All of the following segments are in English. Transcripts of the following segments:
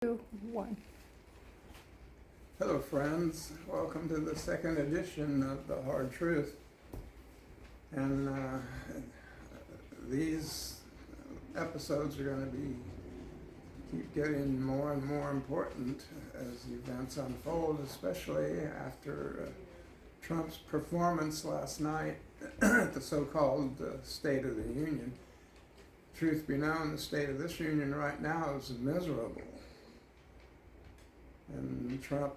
1. Hello friends, welcome to the second edition of The Hard Truth. And these episodes are going to keep getting more and more important as events unfold, especially after Trump's performance last night at the so-called State of the Union. Truth be known, the state of this union right now is miserable. And Trump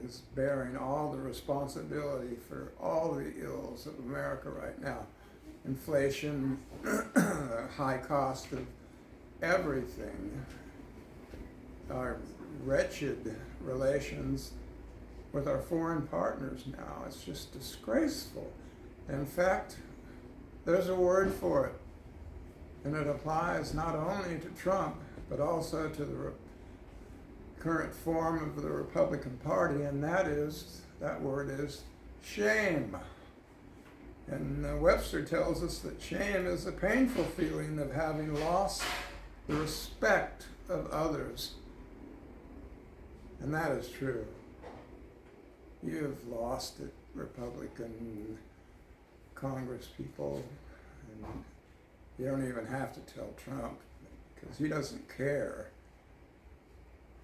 is bearing all the responsibility for all the ills of America right now. Inflation, high cost of everything, our wretched relations with our foreign partners now. It's just disgraceful. In fact, there's a word for it, and it applies not only to Trump, but also to the current form of the Republican Party, and that word is shame. And Webster tells us that shame is the painful feeling of having lost the respect of others. And that is true. You have lost it, Republican Congress people, and you don't even have to tell Trump because he doesn't care.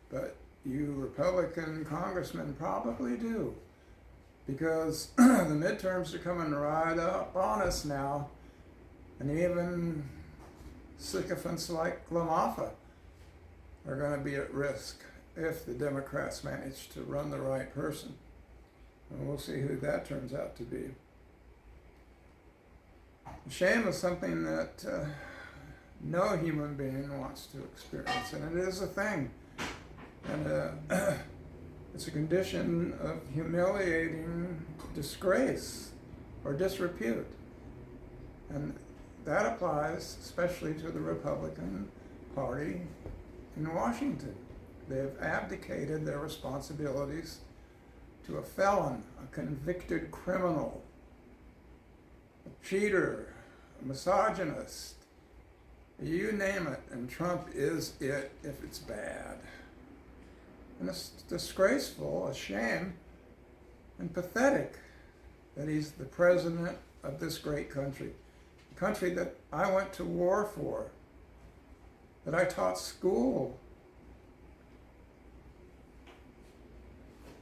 But you Republican congressmen probably do, because the midterms are coming right up on us now, and even sycophants like LaMoffa are going to be at risk if the Democrats manage to run the right person. And we'll see who that turns out to be. Shame is something that no human being wants to experience, and it is a thing. And it's a condition of humiliating disgrace or disrepute. And that applies especially to the Republican Party in Washington. They've abdicated their responsibilities to a felon, a convicted criminal, a cheater, a misogynist, you name it, and Trump is it if it's bad. And it's disgraceful, a shame, and pathetic that he's the president of this great country, a country that I went to war for, that I taught school,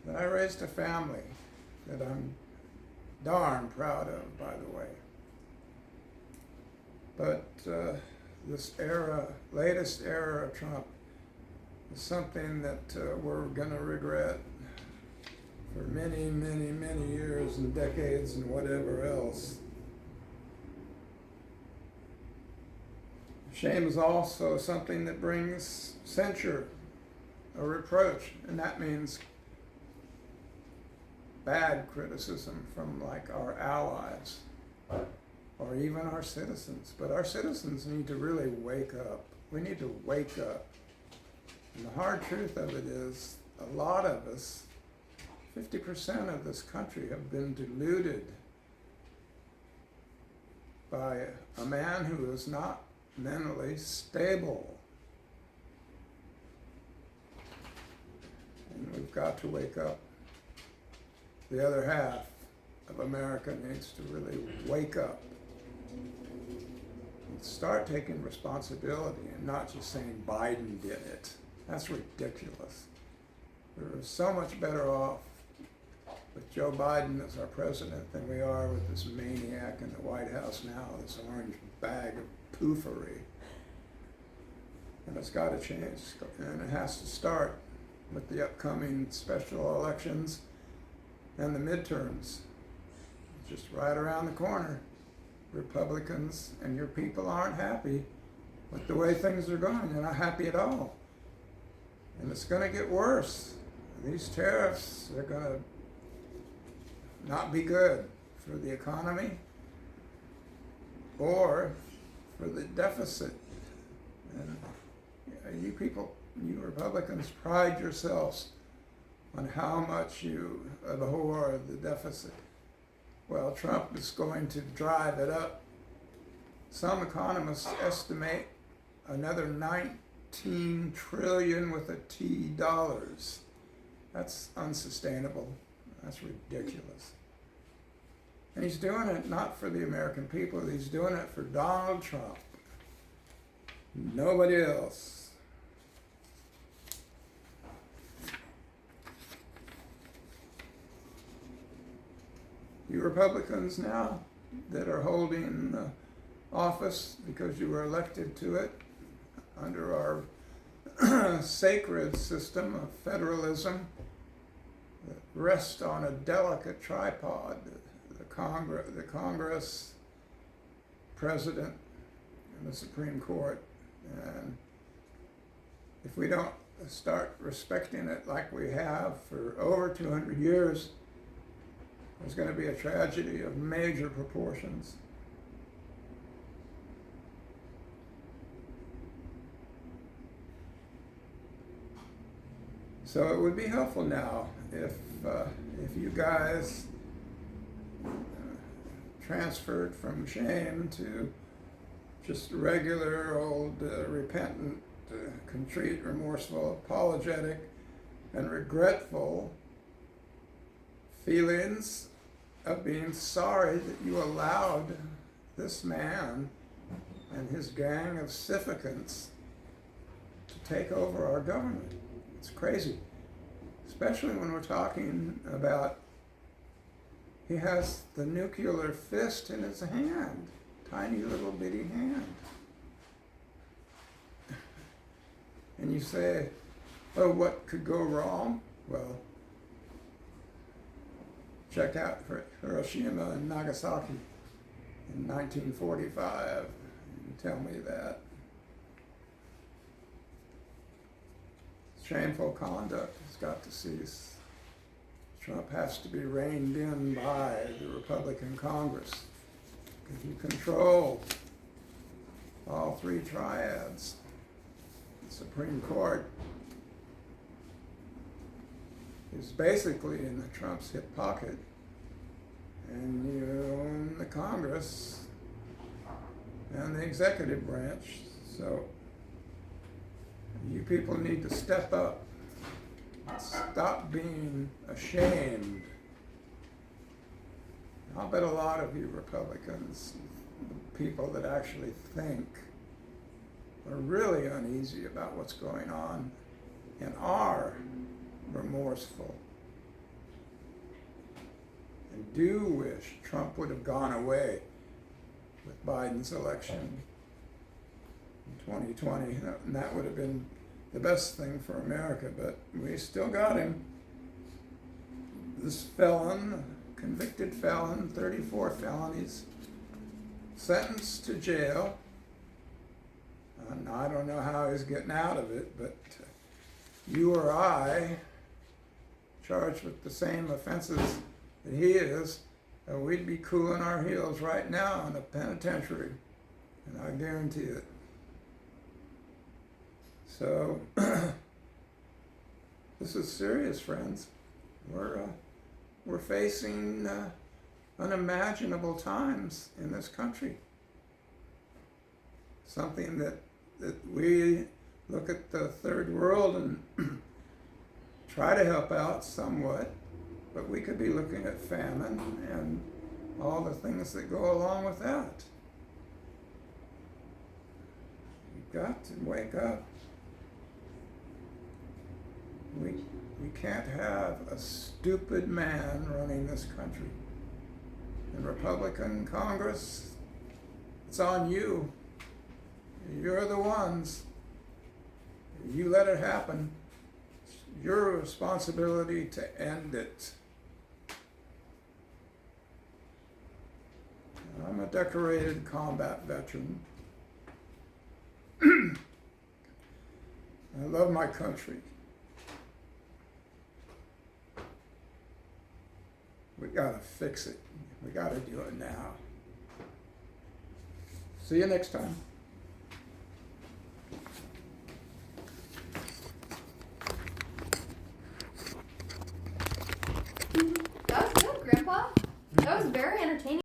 that I raised a family, that I'm darn proud of, by the way. But this latest era of Trump, is something that we're going to regret for many, many, many years and decades and whatever else. Shame is also something that brings censure or reproach, and that means bad criticism from like our allies or even our citizens. But our citizens need to really wake up. We need to wake up. And the hard truth of it is, a lot of us, 50% of this country, have been deluded by a man who is not mentally stable. And we've got to wake up. The other half of America needs to really wake up and start taking responsibility and not just saying Biden did it. That's ridiculous. We're so much better off with Joe Biden as our president than we are with this maniac in the White House now, this orange bag of poofery. And it's got to change, and it has to start with the upcoming special elections and the midterms. Just right around the corner. Republicans and your people aren't happy with the way things are going. They're not happy at all. And it's going to get worse. These tariffs are going to not be good for the economy or for the deficit. And you people, you Republicans, pride yourselves on how much you abhor the deficit. Well, Trump is going to drive it up. Some economists estimate another $18 trillion with a T dollars. That's unsustainable. That's ridiculous. And he's doing it not for the American people, he's doing it for Donald Trump. Nobody else. You Republicans now that are holding office because you were elected to it under our sacred system of federalism that rests on a delicate tripod, the Congress, President, and the Supreme Court. And if we don't start respecting it like we have for over 200 years, there's going to be a tragedy of major proportions. So it would be helpful now if you guys transferred from shame to just regular old repentant, contrite, remorseful, apologetic, and regretful feelings of being sorry that you allowed this man and his gang of sycophants to take over our government. It's crazy, especially when we're talking about he has the nuclear fist in his hand, tiny little bitty hand. And you say, oh, what could go wrong? Well, check out Hiroshima and Nagasaki in 1945 and tell me that. Shameful conduct has got to cease. Trump has to be reined in by the Republican Congress. Because you control all three triads. The Supreme Court is basically in the Trump's hip pocket, and you own the Congress and the executive branch. So you people need to step up. Stop being ashamed. I'll bet a lot of you Republicans, the people that actually think, are really uneasy about what's going on and are remorseful and do wish Trump would have gone away with Biden's election in 2020. And that would have been the best thing for America, but we still got him. This felon, convicted felon, 34 felonies, sentenced to jail. I don't know how he's getting out of it, but you or I, charged with the same offenses that he is, we'd be cooling our heels right now in a penitentiary, and I guarantee it. So, this is serious, friends. We're facing unimaginable times in this country. Something that we look at the third world and try to help out somewhat, but we could be looking at famine and all the things that go along with that. You've got to wake up. We can't have a stupid man running this country. And Republican Congress, it's on you. You're the ones. You let it happen. It's your responsibility to end it. I'm a decorated combat veteran. I love my country. We gotta fix it. We gotta do it now. See you next time.